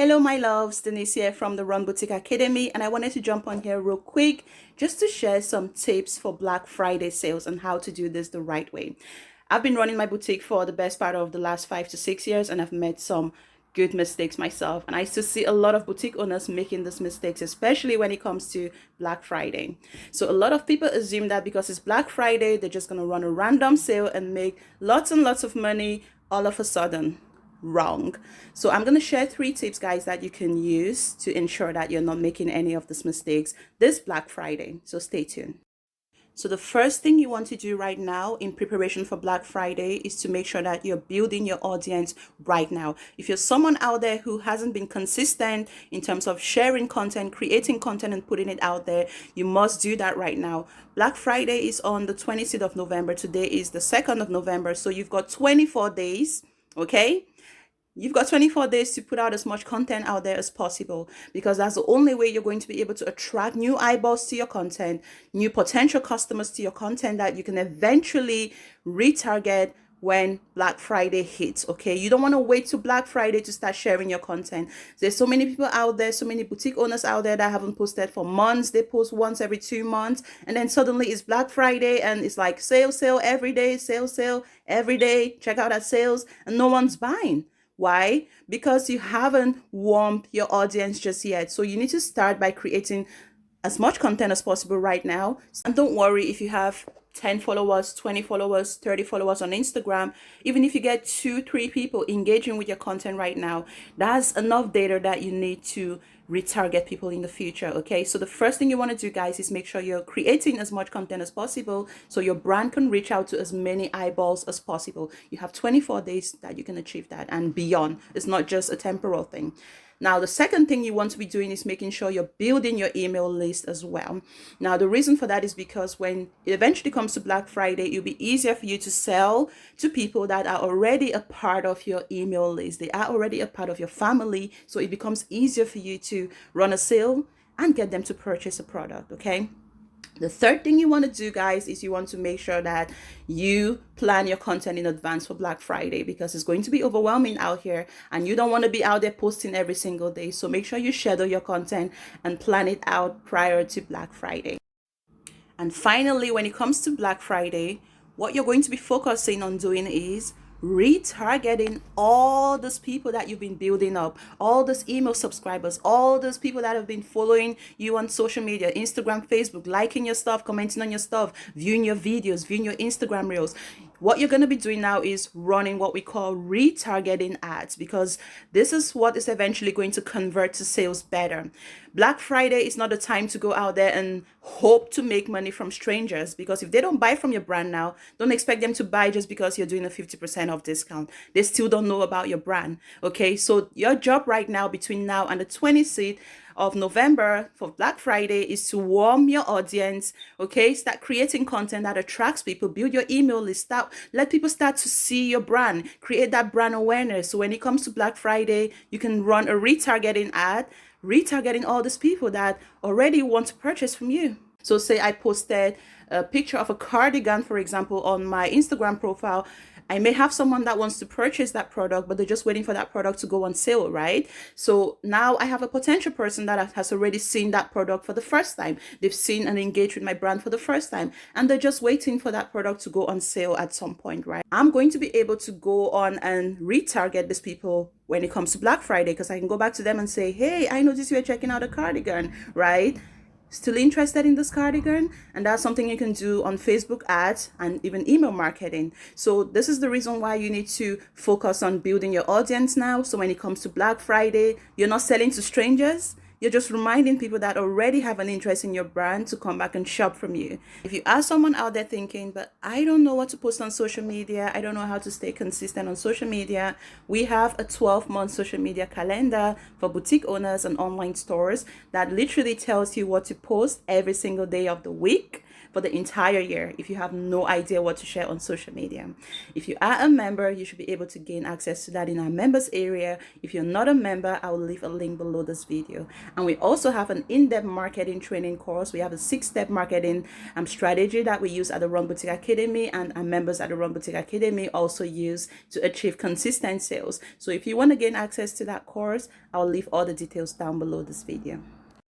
Hello, my loves. Denise here from the Run Boutique Academy, and I wanted to jump on here real quick just to share some tips for Black Friday sales and how to do this the right way. I've been running my boutique for the best part of the last 5 to 6 years, and I've made some good mistakes myself. And I still see a lot of boutique owners making these mistakes, especially when it comes to Black Friday. So a lot of people assume that because it's Black Friday, they're just going to run a random sale and make lots and lots of money all of a sudden. Wrong. So I'm going to share 3 tips, guys, that you can use to ensure that you're not making any of these mistakes this Black Friday. So stay tuned. So the first thing you want to do right now in preparation for Black Friday is to make sure that you're building your audience right now. If you're someone out there who hasn't been consistent in terms of sharing content, creating content and putting it out there, you must do that right now. Black Friday is on the 26th of November. Today is the 2nd of November. So you've got 24 days, okay? You've got 24 days to put out as much content out there as possible, because that's the only way you're going to be able to attract new eyeballs to your content, new potential customers to your content that you can eventually retarget when Black Friday hits. Okay, you don't want to wait till Black Friday to start sharing your content. There's so many people out there, so many boutique owners out there that haven't posted for months. They post once every 2 months, and then suddenly it's Black Friday and it's like sale every day, sale every day, check out our sales, and no one's buying. Why? Because you haven't warmed your audience just yet. So you need to start by creating as much content as possible right now. And don't worry if you have 10 followers, 20 followers, 30 followers on Instagram. Even if you get 2-3 people engaging with your content right now, that's enough data that you need to retarget people in the future. Okay, so the first thing you want to do, guys, is make sure you're creating as much content as possible so your brand can reach out to as many eyeballs as possible. You have 24 days that you can achieve that and beyond. It's not just a temporal thing. Now, the second thing you want to be doing is making sure you're building your email list as well. Now, the reason for that is because when it eventually comes to Black Friday, it'll be easier for you to sell to people that are already a part of your email list. They are already a part of your family. So it becomes easier for you to run a sale and get them to purchase a product, okay? The third thing you want to do, guys, is you want to make sure that you plan your content in advance for Black Friday, because it's going to be overwhelming out here and you don't want to be out there posting every single day. So make sure you schedule your content and plan it out prior to Black Friday. And finally, when it comes to Black Friday, what you're going to be focusing on doing is retargeting all those people that you've been building up, all those email subscribers, all those people that have been following you on social media, Instagram, Facebook, liking your stuff, commenting on your stuff, viewing your videos, viewing your Instagram reels. What you're going to be doing now is running what we call retargeting ads, because this is what is eventually going to convert to sales better. Black Friday is not the time to go out there and hope to make money from strangers, because if they don't buy from your brand now, don't expect them to buy just because you're doing a 50% off discount. They still don't know about your brand. Okay, so your job right now between now and the 26th of November for Black Friday is to warm your audience. Okay, start creating content that attracts people, build your email list, let people start to see your brand, create that brand awareness. So when it comes to Black Friday, you can run a retargeting ad, retargeting all these people that already want to purchase from you. So say I posted a picture of a cardigan, for example, on my Instagram profile. I may have someone that wants to purchase that product, but they're just waiting for that product to go on sale, right? So now I have a potential person that has already seen that product for the first time. They've seen and engaged with my brand for the first time, and they're just waiting for that product to go on sale at some point, right? I'm going to be able to go on and retarget these people when it comes to Black Friday, because I can go back to them and say, hey, I noticed you were checking out a cardigan, right? Still interested in this cardigan? And that's something you can do on Facebook ads and even email marketing. So this is the reason why you need to focus on building your audience now. So when it comes to Black Friday, you're not selling to strangers. You're just reminding people that already have an interest in your brand to come back and shop from you. If you are someone out there thinking, but I don't know what to post on social media, I don't know how to stay consistent on social media, we have a 12-month social media calendar for boutique owners and online stores that literally tells you what to post every single day of the week. for the entire year if you have no idea what to share on social media. If you are a member, you should be able to gain access to that in our members area. If you're not a member, I will leave a link below this video. And we also have an in-depth marketing training course. We have a 6-step marketing strategy that we use at the Run Boutique Academy, and our members at the Run Boutique Academy also use to achieve consistent sales. So if you want to gain access to that course, I'll leave all the details down below this video.